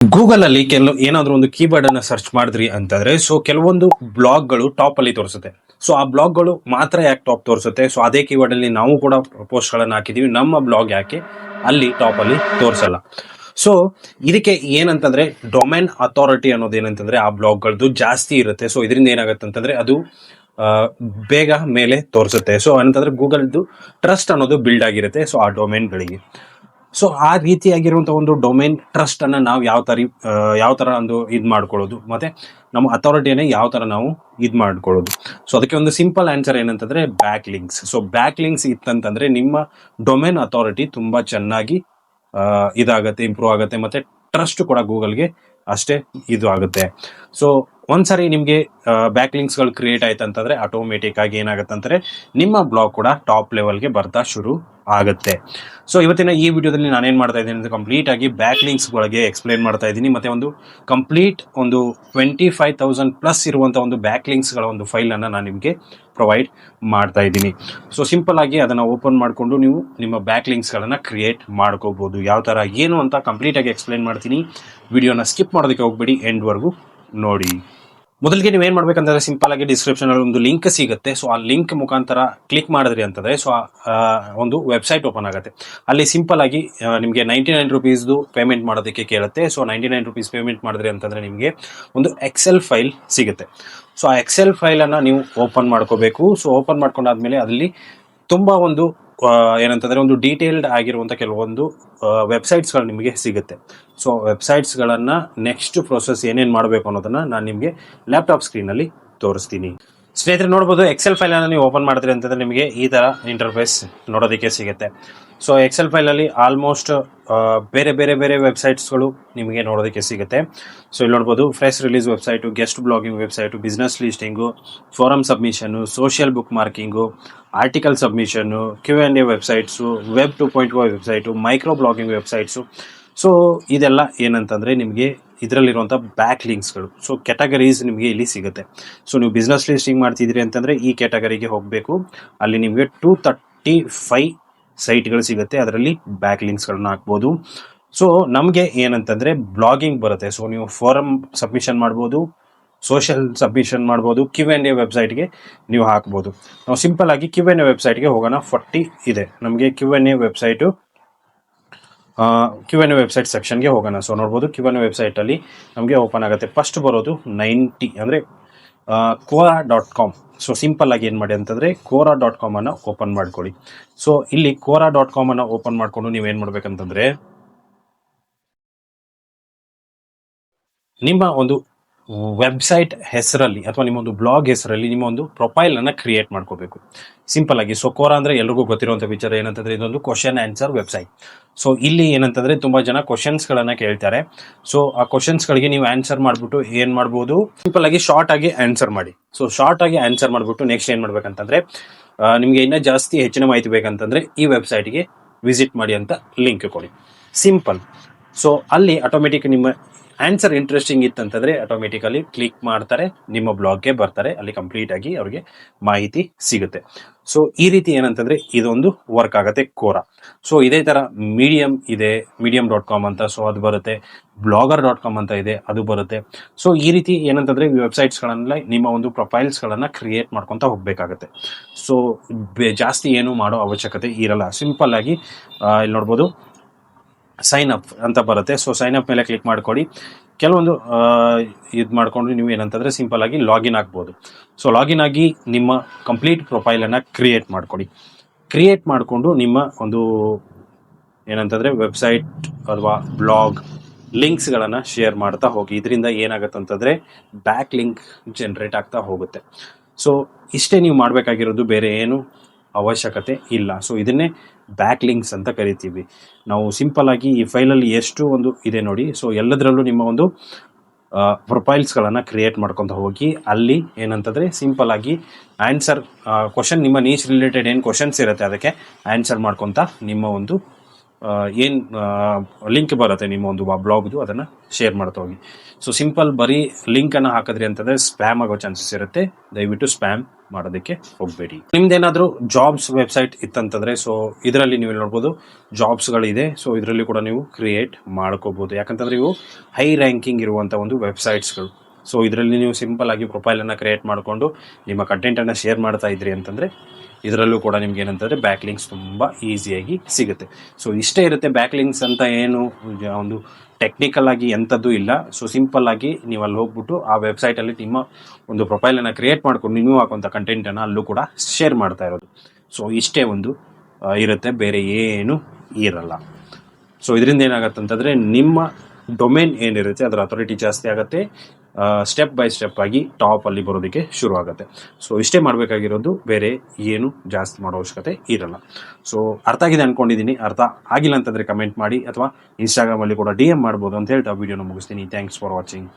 Google ಅಲ್ಲಿ ಏನಾದ್ರೂ ಒಂದು ಕೀಬೋರ್ಡ್ ಅನ್ನ ಸರ್ಚ್ ಮಾಡಿದ್ರಿ ಅಂತಂದ್ರೆ ಸೊ ಕೆಲವೊಂದು ಬ್ಲಾಗ್ಗಳು ಟಾಪ್ ಅಲ್ಲಿ ತೋರಿಸುತ್ತೆ. ಸೊ ಆ ಬ್ಲಾಗ್ಗಳು ಮಾತ್ರ ಯಾಕೆ ಟಾಪ್ ತೋರಿಸುತ್ತೆ? ಸೊ ಅದೇ ಕೀಬೋರ್ಡ್ ಅಲ್ಲಿ ನಾವು ಕೂಡ ಪೋಸ್ಟ್ ಗಳನ್ನ ಹಾಕಿದೀವಿ, ನಮ್ಮ ಬ್ಲಾಗ್ ಯಾಕೆ ಅಲ್ಲಿ ಟಾಪ್ ಅಲ್ಲಿ ತೋರಿಸಲ್ಲ? ಸೊ ಇದಕ್ಕೆ ಏನಂತಂದ್ರೆ ಡೊಮೇನ್ ಅಥಾರಿಟಿ ಅನ್ನೋದು ಏನಂತಂದ್ರೆ ಆ ಬ್ಲಾಗ್ಗಳದ್ದು ಜಾಸ್ತಿ ಇರುತ್ತೆ. ಸೊ ಇದರಿಂದ ಏನಾಗುತ್ತೆ ಅಂತಂದ್ರೆ ಅದು ಬೇಗ ಮೇಲೆ ತೋರಿಸುತ್ತೆ. ಸೊ ಅಂತಂದ್ರೆ ಗೂಗಲ್ದು ಟ್ರಸ್ಟ್ ಅನ್ನೋದು ಬಿಲ್ಡ್ ಆಗಿರುತ್ತೆ ಸೊ ಆ ಡೊಮೇನ್ಗಳಿಗೆ. ಸೊ ಆ ರೀತಿಯಾಗಿರುವಂತಹ ಒಂದು ಡೊಮೇನ್ ಟ್ರಸ್ಟ್ ಅನ್ನ ನಾವು ಯಾವ ತರ ಒಂದು ಇದ್ ಮಾಡ್ಕೊಳ್ಳೋದು, ಮತ್ತೆ ನಮ್ಮ ಅಥಾರಿಟಿಯನ್ನ ಯಾವ ತರ ನಾವು ಇದ್ ಮಾಡ್ಕೊಳ್ಳೋದು? ಸೊ ಅದಕ್ಕೆ ಒಂದು ಸಿಂಪಲ್ ಆನ್ಸರ್ ಏನಂತಂದ್ರೆ back links. So back links ಇತ್ತಂತಂದ್ರೆ ನಿಮ್ಮ ಡೊಮೇನ್ ಅಥಾರಿಟಿ ತುಂಬಾ ಚೆನ್ನಾಗಿ ಇದಾಗತ್ತೆ, ಇಂಪ್ರೂವ್ ಆಗುತ್ತೆ, ಮತ್ತೆ ಟ್ರಸ್ಟ್ ಕೂಡ ಗೂಗಲ್ಗೆ ಅಷ್ಟೇ ಇದು ಆಗುತ್ತೆ. ಸೊ ಒಂದ್ಸರಿ ನಿಮ್ಗೆ ಬ್ಯಾಕ್ ಲಿಂಕ್ಸ್ ಗಳು ಕ್ರಿಯೇಟ್ ಆಯ್ತು ಅಂತಂದ್ರೆ ಆಟೋಮೆಟಿಕ್ ಆಗಿ ಏನಾಗುತ್ತೆ ಅಂತಂದ್ರೆ ನಿಮ್ಮ ಬ್ಲಾಗ್ ಕೂಡ ಟಾಪ್ ಲೆವೆಲ್ಗೆ ಬರ್ತಾ ಶುರು ಆಗುತ್ತೆ. ಸೊ ಇವತ್ತಿನ ಈ ವಿಡಿಯೋದಲ್ಲಿ ನಾನೇನ್ ಮಾಡ್ತಾ ಇದ್ದೀನಿ ಅಂದ್ರೆ ಕಂಪ್ಲೀಟ್ ಆಗಿ ಬ್ಯಾಕ್ ಲಿಂಕ್ಸ್ ಗಳಿಗೆ ಎಕ್ಸ್ಪ್ಲೈನ್ ಮಾಡ್ತಾ ಇದ್ದೀನಿ, ಮತ್ತೆ ಒಂದು ಕಂಪ್ಲೀಟ್ ಒಂದು 25,000 ಪ್ಲಸ್ ಇರುವಂತ ಒಂದು ಬ್ಯಾಕ್ ಲಿಂಕ್ಸ್ ಗಳ ಒಂದು ಫೈಲ್ ಅನ್ನ ನಾನು ನಿಮಗೆ ಪ್ರೊವೈಡ್ ಮಾಡ್ತಾ ಇದ್ದೀನಿ. ಸೊ ಸಿಂಪಲ್ ಆಗಿ ಅದನ್ನ ಓಪನ್ ಮಾಡ್ಕೊಂಡು ನೀವು ನಿಮ್ಮ ಬ್ಯಾಕ್ ಲಿಂಕ್ಸ್ ಗಳನ್ನ ಕ್ರಿಯೇಟ್ ಮಾಡ್ಕೋಬಹುದು. ಯಾವ ತರ ಏನು ಅಂತ ಕಂಪ್ಲೀಟ್ ಆಗಿ ಎಕ್ಸ್ಪ್ಲೈನ್ ಮಾಡ್ತೀನಿ. ವಿಡಿಯೋನ ಸ್ಕಿಪ್ ಮಾಡೋದಕ್ಕೆ ಹೋಗ್ಬೇಡಿ, ಎಂಡ್ ವರ್ಗು ನೋಡಿ. ಮೊದಲಿಗೆ ನೀವೇನ್ ಮಾಡ್ಬೇಕಂತಂದ್ರೆ ಸಿಂಪಲ್ ಆಗಿ ಡಿಸ್ಕ್ರಿಪ್ಷನ್ ಅಲ್ಲಿ ಒಂದು ಲಿಂಕ್ ಸಿಗುತ್ತೆ. ಸೊ ಆ ಲಿಂಕ್ ಮುಖಾಂತರ ಕ್ಲಿಕ್ ಮಾಡಿದ್ರಿ ಅಂತಂದ್ರೆ ಸೊ ಒಂದು ವೆಬ್ಸೈಟ್ ಓಪನ್ ಆಗುತ್ತೆ. ಅಲ್ಲಿ ಸಿಂಪಲ್ ಆಗಿ ನಿಮಗೆ 99 ರುಪೀಸ್ದು ಪೇಮೆಂಟ್ ಮಾಡೋದಕ್ಕೆ ಕೇಳುತ್ತೆ. ಸೊ 99 ರುಪೀಸ್ ಪೇಮೆಂಟ್ ಮಾಡಿದ್ರಿ ಅಂತಂದ್ರೆ ನಿಮಗೆ ಒಂದು ಎಕ್ಸೆಲ್ ಫೈಲ್ ಸಿಗುತ್ತೆ. ಸೊ ಆ ಎಕ್ಸೆಲ್ ಫೈಲ್ ಅನ್ನ ನೀವು ಓಪನ್ ಮಾಡ್ಕೋಬೇಕು. ಸೊ ಓಪನ್ ಮಾಡ್ಕೊಂಡಾದ್ಮೇಲೆ ಅಲ್ಲಿ ತುಂಬಾ ಒಂದು ಏನಂತಂದ್ರೆ ಒಂದು ಡೀಟೇಲ್ಡ್ ಆಗಿರುವಂತ ಕೆಲವೊಂದು ವೆಬ್ಸೈಟ್ಸ್ ಗಳು ನಿಮಗೆ ಸಿಗುತ್ತೆ. ಸೊ ವೆಬ್ಸೈಟ್ಸ್ ಗಳನ್ನ ನೆಕ್ಸ್ಟ್ ಪ್ರೊಸೆಸ್ ಏನೇನ್ ಮಾಡಬೇಕು ಅನ್ನೋದನ್ನ ನಾನು ನಿಮಗೆ ಲ್ಯಾಪ್ಟಾಪ್ ಸ್ಕ್ರೀನ್ ಅಲ್ಲಿ ತೋರಿಸ್ತೀನಿ. ಸ್ನೇಹಿತರೆ ನೋಡಬಹುದು, ಎಕ್ಸೆಲ್ ಫೈಲ್ ಅನ್ನ ನೀವು ಓಪನ್ ಮಾಡಿದ್ರಿ ಅಂತಂದ್ರೆ ನಿಮಗೆ ಈ ತರ ಇಂಟರ್ಫೇಸ್ ನೋಡೋದಕ್ಕೆ ಸಿಗುತ್ತೆ. ಸೊ ಎಕ್ಸೆಲ್ ಫೈಲ್ ಅಲ್ಲಿ ಆಲ್ಮೋಸ್ಟ್ ಬೇರೆ ಬೇರೆ ಬೇರೆ ವೆಬ್ಸೈಟ್ಸ್ಗಳು ನಿಮಗೆ ನೋಡೋದಕ್ಕೆ ಸಿಗುತ್ತೆ. ಸೊ ಇಲ್ಲಿ ನೋಡಬಹುದು fresh release website, guest blogging website, business listing, forum submission, social bookmarking, article submission, Q&A websites, web 2.0 website, micro blogging websites. So ಇದೆಲ್ಲ ಏನಂತಂದ್ರೆ ನಿಮಗೆ ಇದರಲ್ಲಿರುವಂಥ ಬ್ಯಾಕ್ ಲಿಂಕ್ಸ್ಗಳು. ಸೊ ಕ್ಯಾಟಗರೀಸ್ ನಿಮಗೆ ಇಲ್ಲಿ ಸಿಗುತ್ತೆ. ಸೊ ನೀವು ಬಿಸ್ನೆಸ್ ಲಿಸ್ಟಿಂಗ್ ಮಾಡ್ತಿದ್ದೀರಿ ಅಂತಂದ್ರೆ ಈ ಕ್ಯಾಟಗರಿಗೆ ಹೋಗಬೇಕು. ಅಲ್ಲಿ ನಿಮಗೆ 235 ಸೈಟ್ಗಳು ಸಿಗುತ್ತೆ, ಅದರಲ್ಲಿ ಬ್ಯಾಕ್ ಲಿಂಕ್ಸ್ಗಳನ್ನ ಹಾಕ್ಬೋದು. ಸೊ ನಮಗೆ ಏನಂತಂದ್ರೆ ಬ್ಲಾಗಿಂಗ್ ಬರುತ್ತೆ. ಸೊ ನೀವು ಫಾರಮ್ ಸಬ್ಮಿಷನ್ ಮಾಡ್ಬೋದು, ಸೋಷಿಯಲ್ ಸಬ್ಮಿಷನ್ ಮಾಡ್ಬೋದು, Q&A ವೆಬ್ಸೈಟ್ಗೆ ನೀವು ಹಾಕ್ಬೋದು. ನಾವು ಸಿಂಪಲ್ ಆಗಿ Q&A ವೆಬ್ಸೈಟ್ಗೆ ಹೋಗೋಣ. 40 ಇದೆ ನಮಗೆ Q&A ವೆಬ್ಸೈಟು. Q&A ವೆಬ್ಸೈಟ್ ಸೆಕ್ಷನ್ಗೆ ಹೋಗೋಣ. ಸೊ ನೋಡ್ಬೋದು Q&A ವೆಬ್ಸೈಟ್ ಅಲ್ಲಿ ನಮಗೆ ಓಪನ್ ಆಗುತ್ತೆ. ಫಸ್ಟ್ ಬರೋದು 90 ಅಂದ್ರೆ Quora.com. ಸೊ ಸಿಂಪಲ್ ಆಗಿ ಏನ್ ಮಾಡಿ ಅಂತಂದ್ರೆ Quora.com ಅನ್ನ ಓಪನ್ ಮಾಡ್ಕೊಳ್ಳಿ. ಸೊ ಇಲ್ಲಿ Quora.com ಅನ್ನ ಓಪನ್ ಮಾಡ್ಕೊಂಡು ನೀವ್ ಏನ್ ಮಾಡ್ಬೇಕಂತಂದ್ರೆ ನಿಮ್ಮ ಒಂದು ವೆಬ್ಸೈಟ್ ಹೆಸರಲ್ಲಿ ಅಥವಾ ನಿಮ್ಮ ಒಂದು ಬ್ಲಾಗ್ ಹೆಸರಲ್ಲಿ ನಿಮ್ಮ ಒಂದು ಪ್ರೊಫೈಲ್ ಅನ್ನ ಕ್ರಿಯೇಟ್ ಮಾಡ್ಕೋಬೇಕು ಸಿಂಪಲ್ ಆಗಿ. ಸೊ Quora ಅಂದ್ರೆ ಎಲ್ರಿಗೂ ಗೊತ್ತಿರುವಂತ ವಿಚಾರ ಏನಂತಂದ್ರೆ ಇದೊಂದು ಕ್ವಶನ್ ಆನ್ಸರ್ ವೆಬ್ಸೈಟ್. ಸೊ ಇಲ್ಲಿ ಏನಂತಂದ್ರೆ ತುಂಬಾ ಜನ ಕ್ವಶನ್ಸ್ ಗಳನ್ನ ಕೇಳ್ತಾರೆ. ಸೊ ಆ ಕ್ವಶನ್ಸ್ ಗಳಿಗೆ ನೀವು ಆನ್ಸರ್ ಮಾಡ್ಬಿಟ್ಟು ಏನ್ ಮಾಡ್ಬೋದು, ಸಿಂಪಲ್ ಆಗಿ ಶಾರ್ಟ್ ಆಗಿ ಆನ್ಸರ್ ಮಾಡಿ. ಸೊ ಶಾರ್ಟ್ ಆಗಿ ಆನ್ಸರ್ ಮಾಡ್ಬಿಟ್ಟು ನೆಕ್ಸ್ಟ್ ಏನ್ ಮಾಡ್ಬೇಕಂತಂದ್ರೆ ನಿಮ್ಗೆ ಇನ್ನೂ ಜಾಸ್ತಿ ಹೆಚ್ಚಿನ ಮಾಹಿತಿ ಬೇಕಂತಂದ್ರೆ ಈ ವೆಬ್ಸೈಟ್ಗೆ ವಿಸಿಟ್ ಮಾಡಿ ಅಂತ ಲಿಂಕ್ ಕೊಡಿ, ಸಿಂಪಲ್. ಸೊ ಅಲ್ಲಿ ಆಟೋಮೆಟಿಕ್ ನಿಮ್ಮ ಆನ್ಸರ್ ಇಂಟ್ರೆಸ್ಟಿಂಗ್ ಇತ್ತಂತಂದ್ರೆ ಆಟೋಮೆಟಿಕಲಿ ಕ್ಲಿಕ್ ಮಾಡ್ತಾರೆ, ನಿಮ್ಮ ಬ್ಲಾಗ್ಗೆ ಬರ್ತಾರೆ, ಅಲ್ಲಿ ಕಂಪ್ಲೀಟ್ ಆಗಿ ಅವ್ರಿಗೆ ಮಾಹಿತಿ ಸಿಗುತ್ತೆ. ಸೊ ಈ ರೀತಿ ಏನಂತಂದ್ರೆ ಇದೊಂದು ವರ್ಕ್ ಆಗುತ್ತೆ Quora. ಸೊ ಇದೇ ತರ ಮೀಡಿಯಂ ಇದೆ, medium.com ಅಂತ, ಸೊ ಅದು ಬರುತ್ತೆ. blogger.com ಅಂತ ಇದೆ, ಅದು ಬರುತ್ತೆ. ಸೊ ಈ ರೀತಿ ಏನಂತಂದ್ರೆ ವೆಬ್ಸೈಟ್ಸ್ ಗಳನ್ನ ನಿಮ್ಮ ಒಂದು ಪ್ರೊಫೈಲ್ಸ್ ಗಳನ್ನ ಕ್ರಿಯೇಟ್ ಮಾಡ್ಕೊಂತ ಹೋಗ್ಬೇಕಾಗತ್ತೆ. ಸೊ ಜಾಸ್ತಿ ಏನು ಮಾಡೋ ಅವಶ್ಯಕತೆ ಇರಲ್ಲ. ಸಿಂಪಲ್ ಆಗಿ ಇಲ್ಲಿ ನೋಡ್ಬೋದು ಸೈನ್ ಅಪ್ ಅಂತ ಬರುತ್ತೆ. ಸೊ ಸೈನ್ ಅಪ್ ಮೇಲೆ ಕ್ಲಿಕ್ ಮಾಡ್ಕೊಡಿ. ಕೆಲವೊಂದು ಇದು ಮಾಡ್ಕೊಂಡು ನೀವು ಏನಂತಂದ್ರೆ ಸಿಂಪಲ್ ಆಗಿ ಲಾಗಿನ್ ಆಗ್ಬೋದು. ಸೊ ಲಾಗಿನ್ ಆಗಿ ನಿಮ್ಮ ಕಂಪ್ಲೀಟ್ ಪ್ರೊಫೈಲ್ ಅನ್ನ ಕ್ರಿಯೇಟ್ ಮಾಡ್ಕೊಡಿ. ಕ್ರಿಯೇಟ್ ಮಾಡಿಕೊಂಡು ನಿಮ್ಮ ಒಂದು ಏನಂತಂದ್ರೆ ವೆಬ್ಸೈಟ್ ಅಥವಾ ಬ್ಲಾಗ್ ಲಿಂಕ್ಸ್ ಗಳನ್ನ ಶೇರ್ ಮಾಡ್ತಾ ಹೋಗಿ. ಇದರಿಂದ ಏನಾಗುತ್ತೆ ಅಂತಂದ್ರೆ ಬ್ಯಾಕ್ ಲಿಂಕ್ ಜನರೇಟ್ ಆಗ್ತಾ ಹೋಗುತ್ತೆ. ಸೊ ಇಷ್ಟೇ ನೀವು ಮಾಡಬೇಕಾಗಿರೋದು, ಬೇರೆ ಏನು ಅವಶ್ಯಕತೆ ಇಲ್ಲ. ಸೊ ಇದನ್ನೇ ಬ್ಯಾಕ್ ಲಿಂಕ್ಸ್ ಅಂತ ಕರಿತೀವಿ ನಾವು. ಸಿಂಪಲ್ ಆಗಿ ಈ ಫೈಲಲ್ಲಿ ಎಷ್ಟು ಒಂದು ಇದೆ ನೋಡಿ. ಸೊ ಎಲ್ಲದರಲ್ಲೂ ನಿಮ್ಮ ಒಂದು ಪ್ರೊಫೈಲ್ಸ್ ಗಳನ್ನ ಕ್ರಿಯೇಟ್ ಮಾಡ್ಕೊಂತ ಹೋಗಿ ಅಲ್ಲಿ ಏನಂತಂದ್ರೆ ಸಿಂಪಲ್ ಆಗಿ ಆನ್ಸರ್ ಕ್ವಶನ್, ನಿಮ್ಮ ನೀಚ್ ರಿಲೇಟೆಡ್ ಏನು ಕ್ವಶನ್ಸ್ ಇರುತ್ತೆ ಅದಕ್ಕೆ ಆನ್ಸರ್ ಮಾಡ್ಕೊಂತ ನಿಮ್ಮ ಒಂದು ಏನ್ ಲಿಂಕ್ ಬರುತ್ತೆ ನಿಮ್ಮ ಒಂದು ಬ್ಲಾಗ್ದು ಅದನ್ನ ಶೇರ್ ಮಾಡ್ತಾ ಹೋಗಿ. ಸೊ ಸಿಂಪಲ್ ಬರೀ ಲಿಂಕ್ ಅನ್ನ ಹಾಕಿದ್ರಿ ಅಂತಂದ್ರೆ ಸ್ಪ್ಯಾಮ್ ಆಗೋ ಚಾನ್ಸಸ್ ಇರುತ್ತೆ. ದಯವಿಟ್ಟು ಸ್ಪ್ಯಾಮ್ ಮಾಡೋದಕ್ಕೆ ಹೋಗಬೇಡಿ. ನಿಮ್ದೇನಾದ್ರೂ ಜಾಬ್ಸ್ ವೆಬ್ಸೈಟ್ ಇತ್ತಂತಂದ್ರೆ ಸೊ ಇದರಲ್ಲಿ ನೀವು ನೋಡ್ಬೋದು ಜಾಬ್ಸ್ಗಳಿದೆ. ಸೊ ಇದರಲ್ಲಿ ಕೂಡ ನೀವು ಕ್ರಿಯೇಟ್ ಮಾಡ್ಕೋಬಹುದು. ಯಾಕಂತಂದ್ರೆ ಇವು ಹೈ ರ್ಯಾಂಕಿಂಗ್ ಇರುವಂಥ ಒಂದು ವೆಬ್ಸೈಟ್ಸ್ಗಳು. ಸೊ ಇದರಲ್ಲಿ ನೀವು ಸಿಂಪಲ್ ಆಗಿ ಪ್ರೊಫೈಲನ್ನು ಕ್ರಿಯೇಟ್ ಮಾಡಿಕೊಂಡು ನಿಮ್ಮ ಕಂಟೆಂಟನ್ನು ಶೇರ್ ಮಾಡ್ತಾ ಇದ್ರಿ ಅಂತಂದರೆ ಇದರಲ್ಲೂ ಕೂಡ ನಿಮ್ಗೆ ಏನಂತಂದರೆ ಬ್ಯಾಕ್ ಲಿಂಕ್ಸ್ ತುಂಬ ಈಸಿಯಾಗಿ ಸಿಗುತ್ತೆ. ಸೊ ಇಷ್ಟೇ ಇರುತ್ತೆ. ಬ್ಯಾಕ್ ಲಿಂಕ್ಸ್ ಅಂತ ಏನು ಒಂದು ಟೆಕ್ನಿಕಲ್ ಆಗಿ ಎಂಥದ್ದು ಇಲ್ಲ. ಸೊ ಸಿಂಪಲ್ ಆಗಿ ನೀವು ಅಲ್ಲಿ ಹೋಗ್ಬಿಟ್ಟು ಆ ವೆಬ್ಸೈಟಲ್ಲಿ ನಿಮ್ಮ ಒಂದು ಪ್ರೊಫೈಲನ್ನು ಕ್ರಿಯೇಟ್ ಮಾಡ್ಕೊಂಡು ನೀವು ಹಾಕುವಂಥ ಕಂಟೆಂಟನ್ನು ಅಲ್ಲೂ ಕೂಡ ಶೇರ್ ಮಾಡ್ತಾ ಇರೋದು. ಸೊ ಇಷ್ಟೇ ಒಂದು ಇರುತ್ತೆ, ಬೇರೆ ಏನು ಇರಲ್ಲ. ಸೊ ಇದರಿಂದ ಏನಾಗುತ್ತೆ ಅಂತಂದರೆ ನಿಮ್ಮ ಡೊಮೇನ್ ಏನಿರುತ್ತೆ ಅದರ ಅಥಾರಿಟಿ ಜಾಸ್ತಿ ಆಗುತ್ತೆ, ಸ್ಟೆಪ್ ಬೈ ಸ್ಟೆಪ್ ಆಗಿ ಟಾಪಲ್ಲಿ ಬರೋದಕ್ಕೆ ಶುರು ಆಗುತ್ತೆ. ಸೊ ಇಷ್ಟೇ ಮಾಡಬೇಕಾಗಿರೋದು, ಬೇರೆ ಏನು ಜಾಸ್ತಿ ಮಾಡೋ ಅವಶ್ಯಕತೆ ಇರಲ್ಲ. ಸೊ ಅರ್ಥ ಆಗಿದೆ ಅಂದ್ಕೊಂಡಿದ್ದೀನಿ. ಅರ್ಥ ಆಗಿಲ್ಲ ಅಂತಂದರೆ ಕಮೆಂಟ್ ಮಾಡಿ ಅಥವಾ ಇನ್ಸ್ಟಾಗ್ರಾಮಲ್ಲಿ ಕೂಡ DM ಮಾಡ್ಬೋದು ಅಂತ ಹೇಳ್ತಾ ವಿಡಿಯೋನ ಮುಗಿಸ್ತೀನಿ. Thanks for watching.